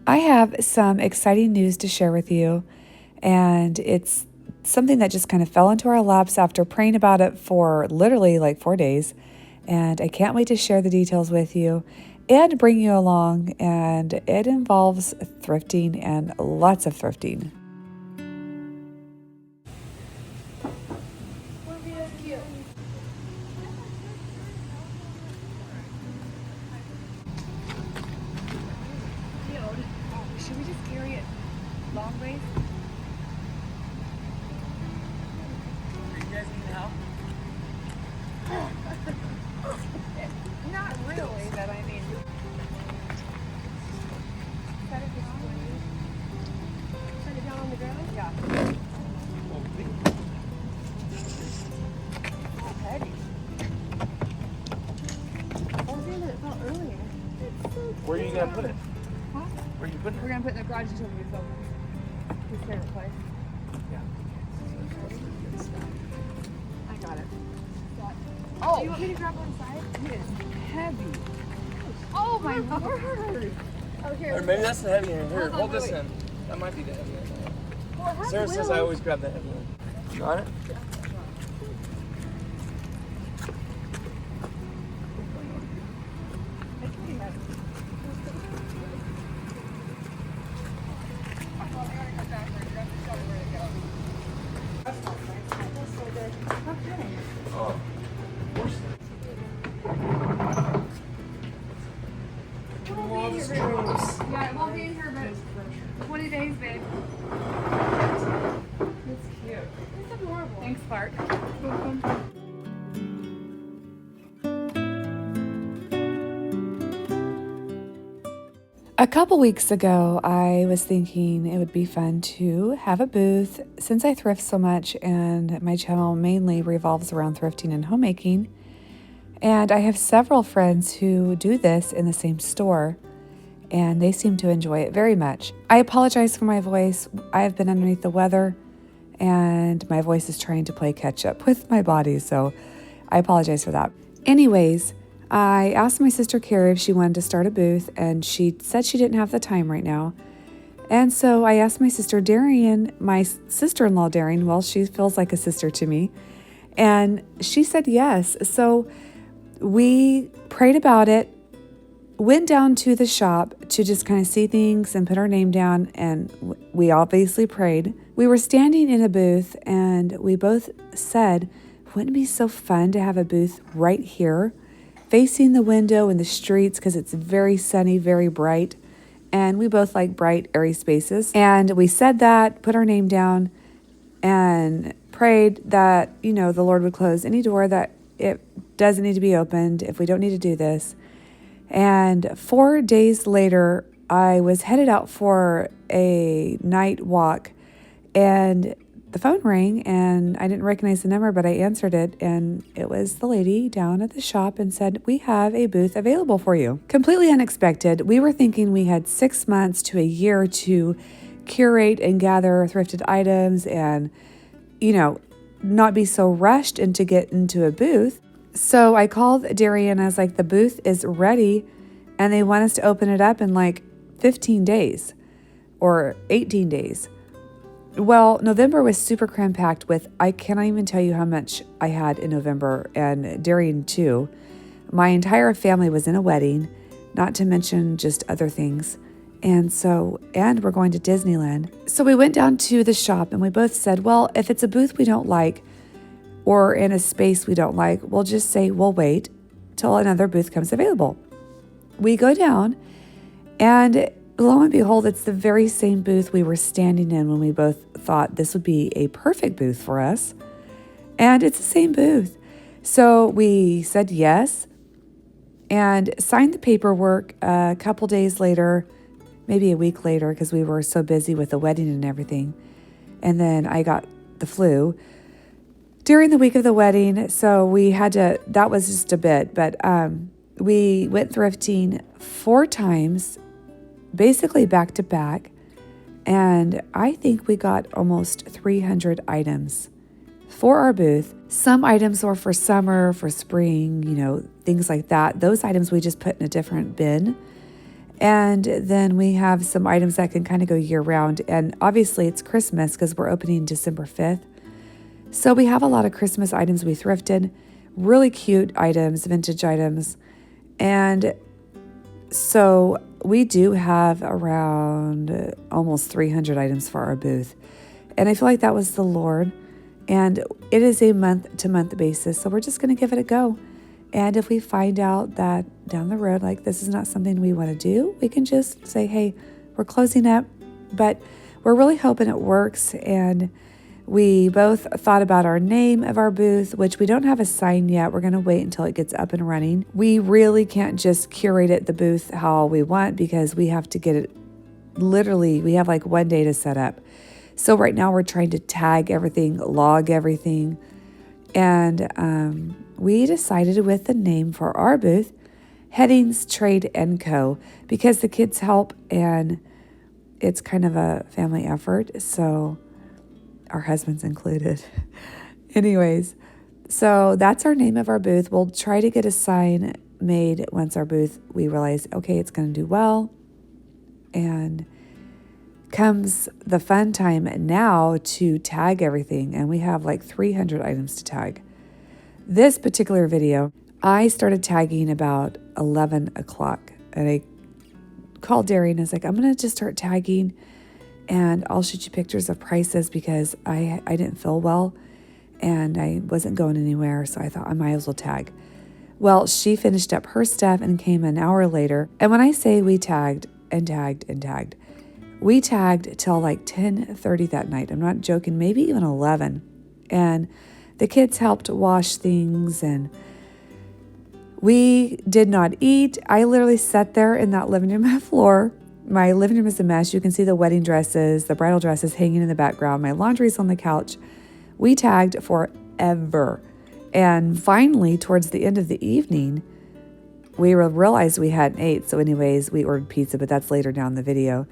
I have some exciting news to share with you, and it's something that just kind of fell into our laps after praying about it for literally like 4 days. And I can't wait to share the details with you and bring you along. And it involves thrifting and lots of thrifting. Should we just carry it long ways? You guys need help? Not really, but I mean. Set it down. Set it down on the ground? Yeah. Oh, heavy. I was in it about earlier. Where are you gonna put it? Huh? Where are you putting it? We're gonna put it in the garage until we film his favorite place. Yeah. I got it. Oh, Do you want me to grab one side? It is heavy. Oh my word! Oh, here. Or maybe that's the heavy one. Here, Hold on, hold this wait. in. That might be the heavy one. Well, it has Sarah says wheels. I always grab the heavy one. You got it? It's pretty heavy. Well, I gotta come back there. You have to show me where to go. That's not nice. That's so good. Okay. Oh. Yeah, it won't be in here, but 20 days, babe. It's cute. It's adorable. Thanks, Clark. A couple weeks ago, I was thinking it would be fun to have a booth since I thrift so much and my channel mainly revolves around thrifting and homemaking. And I have several friends who do this in the same store, and they seem to enjoy it very much. I apologize for my voice. I have been underneath the weather, and my voice is trying to play catch up with my body, so I apologize for that. Anyways, I asked my sister Carrie if she wanted to start a booth, and she said she didn't have the time right now. And so I asked my sister Darian, my sister-in-law Darian, well, she feels like a sister to me, and she said yes. So we prayed about it, went down to the shop to just kind of see things and put our name down, and we obviously prayed. We were standing in a booth, and we both said, wouldn't it be so fun to have a booth right here, facing the window and the streets, because it's very sunny, very bright, and we both like bright, airy spaces. And we said that, put our name down, and prayed that, the Lord would close any door that it doesn't need to be opened if we don't need to do this. And 4 days later, I was headed out for a night walk, and the phone rang, and I didn't recognize the number, but I answered it, and it was the lady down at the shop and said, we have a booth available for you. Completely unexpected. We were thinking we had 6 months to a year to curate and gather thrifted items and, not be so rushed and to get into a booth. So I called Darian. I was like, the booth is ready, and they want us to open it up in like 15 days or 18 days. Well, November was super cram-packed with, I cannot even tell you how much I had in November, and Darian too. My entire family was in a wedding, not to mention just other things. And we're going to Disneyland. So we went down to the shop, and we both said, well, if it's a booth we don't like or in a space we don't like, we'll just say we'll wait till another booth comes available. We go down, and lo and behold, it's the very same booth we were standing in when we both thought this would be a perfect booth for us. And it's the same booth. So we said yes and signed the paperwork a couple days later, maybe a week later, because we were so busy with the wedding and everything. And then I got the flu during the week of the wedding. So we had to, that was just a bit, but we went thrifting 4 times, basically back to back. And I think we got almost 300 items for our booth. Some items were for summer, for spring, things like that. Those items we just put in a different bin. And then we have some items that can kind of go year round. And obviously it's Christmas because we're opening December 5th. So we have a lot of Christmas items we thrifted, really cute items, vintage items. And so we do have around almost 300 items for our booth. And I feel like that was the Lord. And it is a month-to-month basis. So we're just going to give it a go. And if we find out that down the road, like this is not something we want to do, we can just say, hey, we're closing up. But we're really hoping it works. And we both thought about our name of our booth, which we don't have a sign yet. We're going to wait until it gets up and running. We really can't just curate it, the booth, how we want, because we have to get it literally, we have like one day to set up. So right now we're trying to tag everything, log everything. And we decided with the name for our booth, Headings Trade & Co., because the kids help and it's kind of a family effort. So our husbands included. Anyways, so that's our name of our booth. We'll try to get a sign made once our booth, we realize, okay, it's going to do well. And comes the fun time now to tag everything. And we have like 300 items to tag. This particular video, I started tagging about 11 o'clock. And I called Darian and I was like, I'm going to just start tagging. And I'll shoot you pictures of prices because I didn't feel well and I wasn't going anywhere. So I thought I might as well tag. Well, she finished up her stuff and came an hour later. And when I say we tagged and tagged and tagged, we tagged till like 10:30 that night. I'm not joking, maybe even 11. And the kids helped wash things and we did not eat. I literally sat there in that living room floor. My living room is a mess. You can see the wedding dresses, the bridal dresses hanging in the background. My laundry's on the couch. We tagged forever. And finally, towards the end of the evening, we realized we hadn't ate. So anyways, we ordered pizza, but that's later down the video.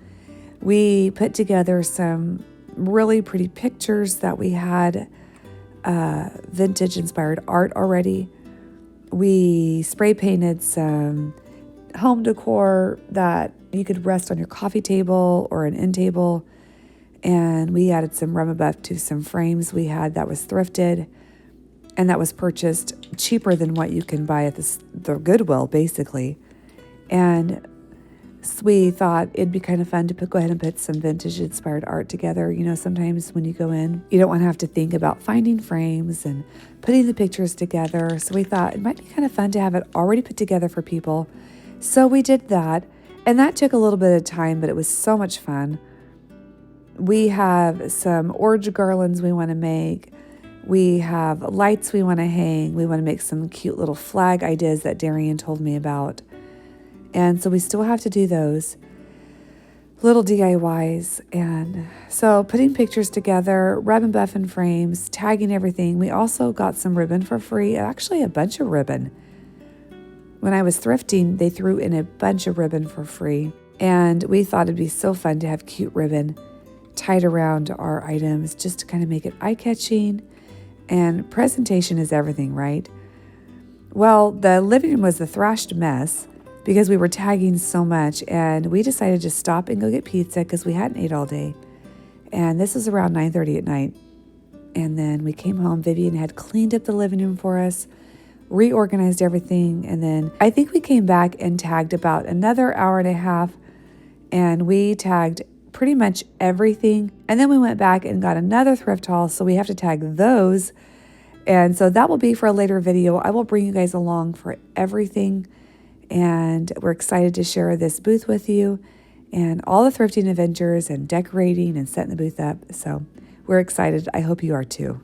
We put together some really pretty pictures that we had vintage inspired art already. We spray painted some home decor that you could rest on your coffee table or an end table. And we added some rum buff to some frames we had that was thrifted and that was purchased cheaper than what you can buy at the Goodwill, basically. And we thought it'd be kind of fun to go ahead and put some vintage inspired art together. You know, sometimes when you go in, you don't want to have to think about finding frames and putting the pictures together. So we thought it might be kind of fun to have it already put together for people. So we did that. And that took a little bit of time, but it was so much fun. We have some orange garlands we want to make. We have lights we want to hang. We want to make some cute little flag ideas that Darian told me about. And so we still have to do those little DIYs. And so putting pictures together, rub buff and frames, tagging everything. We also got some ribbon for free, actually a bunch of ribbon. When I was thrifting, they threw in a bunch of ribbon for free. And we thought it'd be so fun to have cute ribbon tied around our items just to kind of make it eye-catching. And presentation is everything, right? Well, the living room was a thrashed mess because we were tagging so much. And we decided to stop and go get pizza because we hadn't ate all day. And this was around 9:30 at night. And then we came home. Vivian had cleaned up the living room for us, reorganized everything, and then I think we came back and tagged about another hour and a half, and we tagged pretty much everything. And then we went back and got another thrift haul, so we have to tag those. And so that will be for a later video. I will bring you guys along for everything, and we're excited to share this booth with you and all the thrifting adventures and decorating and setting the booth up. So we're excited. I hope you are too.